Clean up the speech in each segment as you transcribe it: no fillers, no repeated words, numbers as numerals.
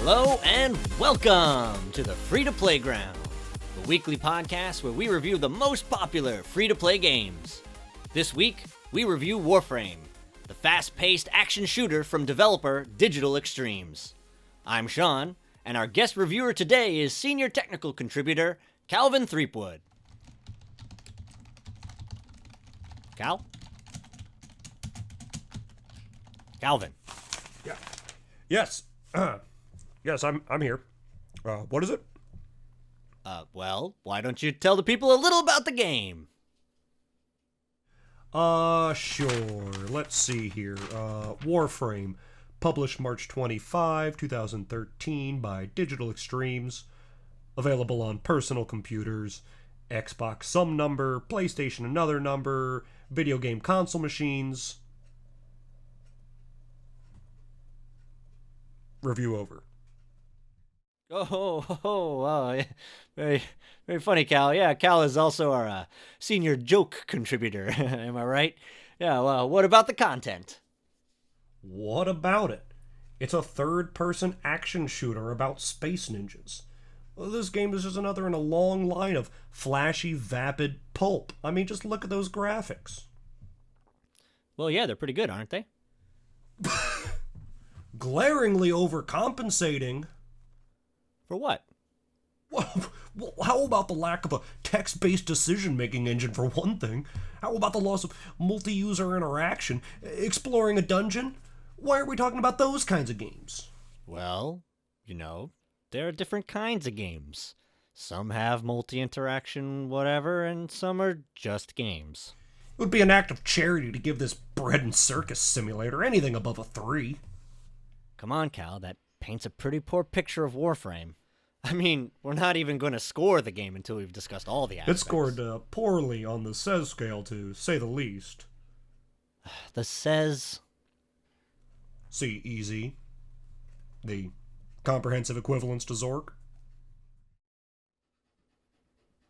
Hello and welcome to the Free-to-Play Ground, the weekly podcast where we review the most popular free-to-play games. This week, we review Warframe, the fast-paced action shooter from developer Digital Extremes. I'm Sean, and our guest reviewer today is senior technical contributor Calvin Threepwood. Cal? Calvin. Yeah. Yes. Yes, I'm here. What is it? Well, why don't you tell the people a little about the game? Sure. Let's see here. Warframe, published March 25, 2013 by Digital Extremes. Available on personal computers, Xbox some number, PlayStation another number, video game console machines. Review over. Oh, very, very funny, Cal. Yeah, Cal is also our senior joke contributor. Am I right? Yeah, well, what about the content? What about it? It's a third-person action shooter about space ninjas. Well, this game is just another in a long line of flashy, vapid pulp. I mean, just look at those graphics. Well, yeah, they're pretty good, aren't they? Glaringly overcompensating. For what? Well, how about the lack of a text-based decision-making engine, for one thing? How about the loss of multi-user interaction? Exploring a dungeon? Why are we talking about those kinds of games? Well, there are different kinds of games. Some have multi-interaction, whatever, and some are just games. It would be an act of charity to give this bread and circus simulator anything above a 3. Come on, Cal, that paints a pretty poor picture of Warframe. I mean, we're not even going to score the game until we've discussed all the aspects. It scored poorly on the SES scale, to say the least. The SES? See, easy. The comprehensive equivalence to Zork.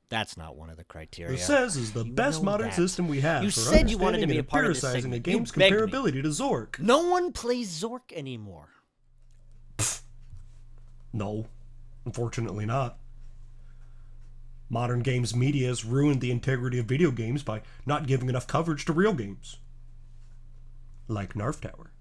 That's not one of the criteria. The SES is the best modern system we have You for said you wanted to be a and part of this empiricizing segment. a game's You begged me. comparability to Zork. No one plays Zork anymore. No, unfortunately not. Modern games media has ruined the integrity of video games by not giving enough coverage to real games. Like Narf Tower.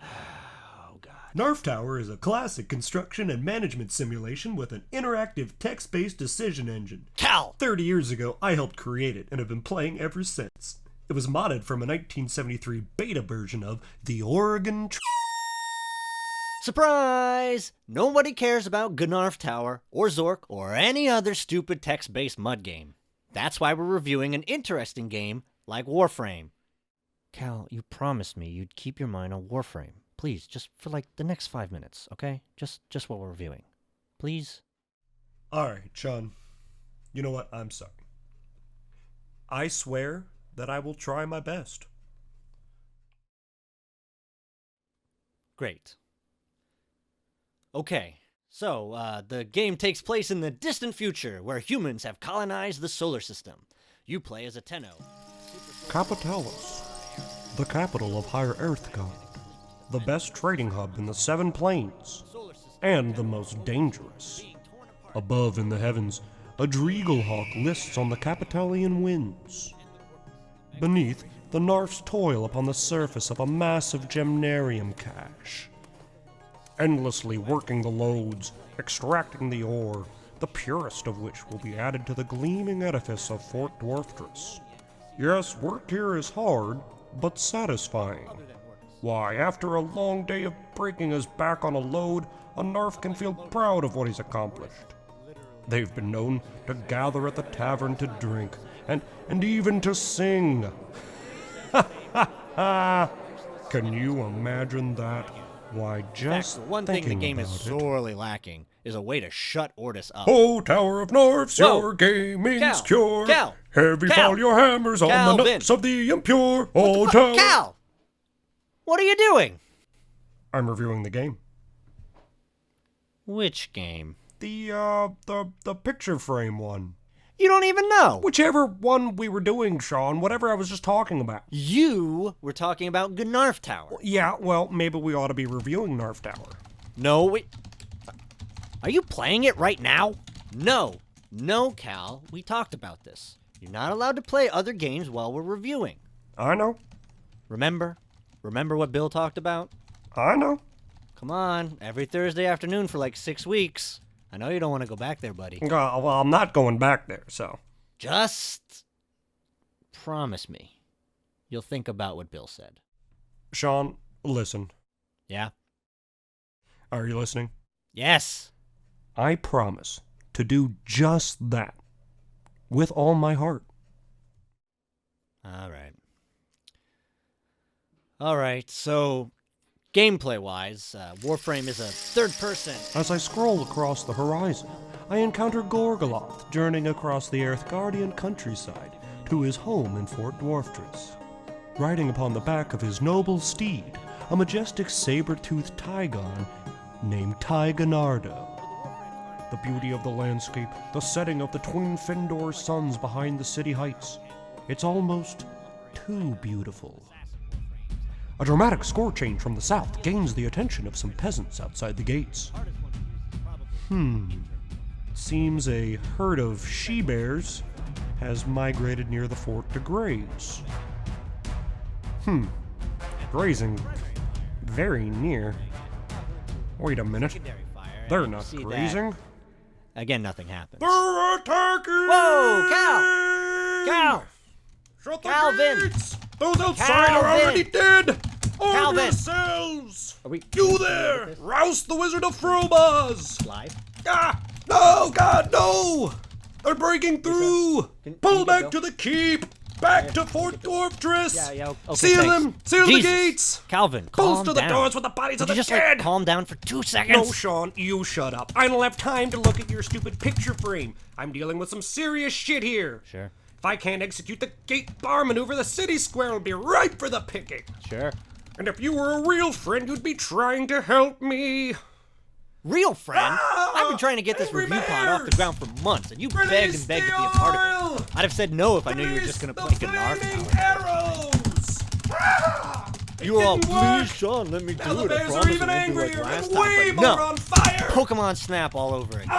Oh, God. Narf Tower is a classic construction and management simulation with an interactive text-based decision engine. Cal! 30 years ago, I helped create it and have been playing ever since. It was modded from a 1973 beta version of the Oregon Surprise! Nobody cares about Gnarf Tower, or Zork, or any other stupid text-based mud game. That's why we're reviewing an interesting game like Warframe. Cal, you promised me you'd keep your mind on Warframe. Please, just for the next 5 minutes, okay? Just what we're reviewing. Please? Alright, Sean. You know what? I'm sorry. I swear that I will try my best. Great. Okay, so the game takes place in the distant future where humans have colonized the solar system. You play as a Tenno. Capitalis, the capital of Higher Earth God, the best trading hub in the Seven Plains, and the most dangerous. Above in the heavens, a Dreaglehawk lists on the Capitalian winds. Beneath, the Narfs toil upon the surface of a massive gemnarium cache, endlessly working the lodes, extracting the ore, the purest of which will be added to the gleaming edifice of Fort Dwarftress. Yes, work here is hard, but satisfying. Why, after a long day of breaking his back on a load, a Narf can feel proud of what he's accomplished. They've been known to gather at the tavern to drink, and even to sing. Ha ha ha! Can you imagine that? Why, just In fact, one thing the game is thinking about sorely lacking is a way to shut Ortis up. Oh, Tower of Narfs, Whoa. your gaming's Cal. cure. Cal. Heavy Cal. fall your hammers on the Calvin. nuts of the impure. What Oh, the Tower. Cal! What are you doing? I'm reviewing the game. Which game? The picture frame one. You don't even know. Whichever one we were doing, Sean, whatever I was just talking about. You were talking about Gnarf Tower. Yeah, well, maybe we ought to be reviewing Narf Tower. No, Are you playing it right now? No. No, Cal. We talked about this. You're not allowed to play other games while we're reviewing. I know. Remember? Remember what Bill talked about? I know. Come on. Every Thursday afternoon for like 6 weeks. I know you don't want to go back there, buddy. Well, I'm not going back there, so. Just promise me you'll think about what Bill said. Sean, listen. Yeah? Are you listening? Yes. I promise to do just that. With all my heart. All right. All right, so gameplay-wise, Warframe is a third-person. As I scroll across the horizon, I encounter Gorgoloth journeying across the Earthguardian countryside to his home in Fort Dwarftris. Riding upon the back of his noble steed, a majestic saber-toothed Tygon named Tygonardo. The beauty of the landscape, the setting of the twin Findor suns behind the city heights. It's almost too beautiful. A dramatic score change from the south gains the attention of some peasants outside the gates. Seems a herd of she-bears has migrated near the fort to graze. Grazing very near. Wait a minute. They're not grazing. Again, nothing happens. They're attacking! Whoa, Cal! Cal! Shut the Calvin! gates! Those outside are Calvin! already dead! Arm Calvin! yourselves! Are we... You there! Rouse the Wizard of Frobas! Live? Ah! No, God, no! They're breaking through! Pull back to the keep! Back to Fort Dwarftris! Yeah, okay, Seal thanks. them! Seal Jesus. the gates! Calvin, calm Bolster the down. doors with the bodies of Could the you just, dead! calm down for 2 seconds? No, Sean, you shut up. I don't have time to look at your stupid picture frame. I'm dealing with some serious shit here. Sure. If I can't execute the gate bar maneuver, the city square will be ripe for the picking. Sure. And if you were a real friend, you'd be trying to help me. Real friend? I've been trying to get this Angry review pod off the bears! ground for months, and you Release begged and begged to be a part of oil! it. I'd have said no if I knew you were just going to play Gnarf flaming Tower. arrows! You were all, didn't please, work. Sean, let me Now do the it. I bears promise are even it won't be angrier like last and time. way But more no. on fire! Pokemon Snap all over again.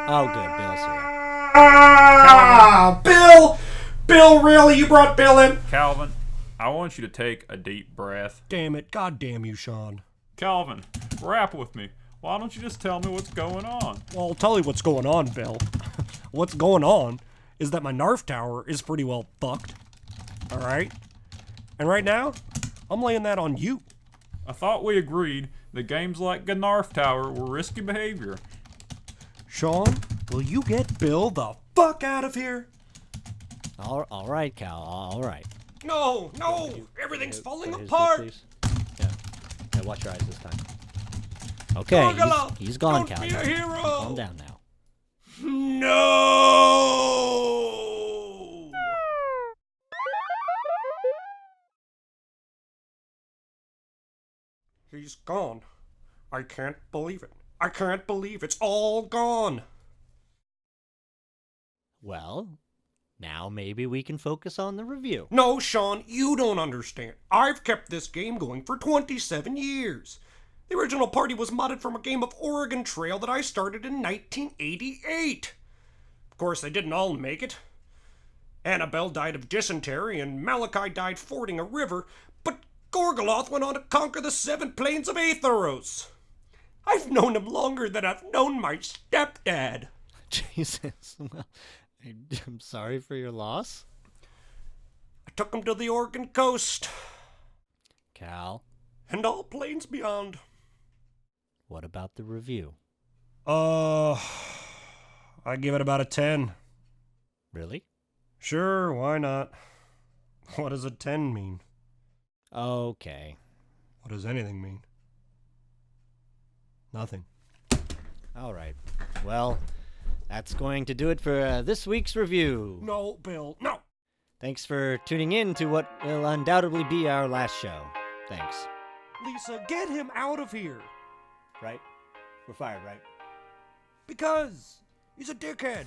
Oh, good. Bill's here. Bill, really? You brought Bill in? Calvin, I want you to take a deep breath. Damn it. God damn you, Sean. Calvin, rap with me. Why don't you just tell me what's going on? Well, I'll tell you what's going on, Bill. What's going on is that my Gnarf Tower is pretty well fucked. Alright? And right now, I'm laying that on you. I thought we agreed that games like Gnarf Tower were risky behavior. Sean, will you get Bill the fuck out of here? All right, Cal. All right. No, everything's falling Put his apart. please. Yeah, watch your eyes this time. Okay, Gorgoloth, he's gone, don't Cal. be a hero. Calm down now. No! He's gone. I can't believe it. I can't believe it's all gone. Well, now maybe we can focus on the review. No, Sean, you don't understand. I've kept this game going for 27 years. The original party was modded from a game of Oregon Trail that I started in 1988. Of course, they didn't all make it. Annabelle died of dysentery and Malachi died fording a river, but Gorgoloth went on to conquer the 7 plains of Aetheros. I've known him longer than I've known my stepdad. Jesus. Well, I'm sorry for your loss. I took him to the Oregon coast Cal, and all plains beyond. what about the review? I give it about a 10. Really? Sure, why not? What does a 10 mean? Okay. What does anything mean? Nothing. All right. Well, that's going to do it for this week's review. No, Bill, no! Thanks for tuning in to what will undoubtedly be our last show. Thanks. Lisa, get him out of here! Right? We're fired, right? Because he's a dickhead.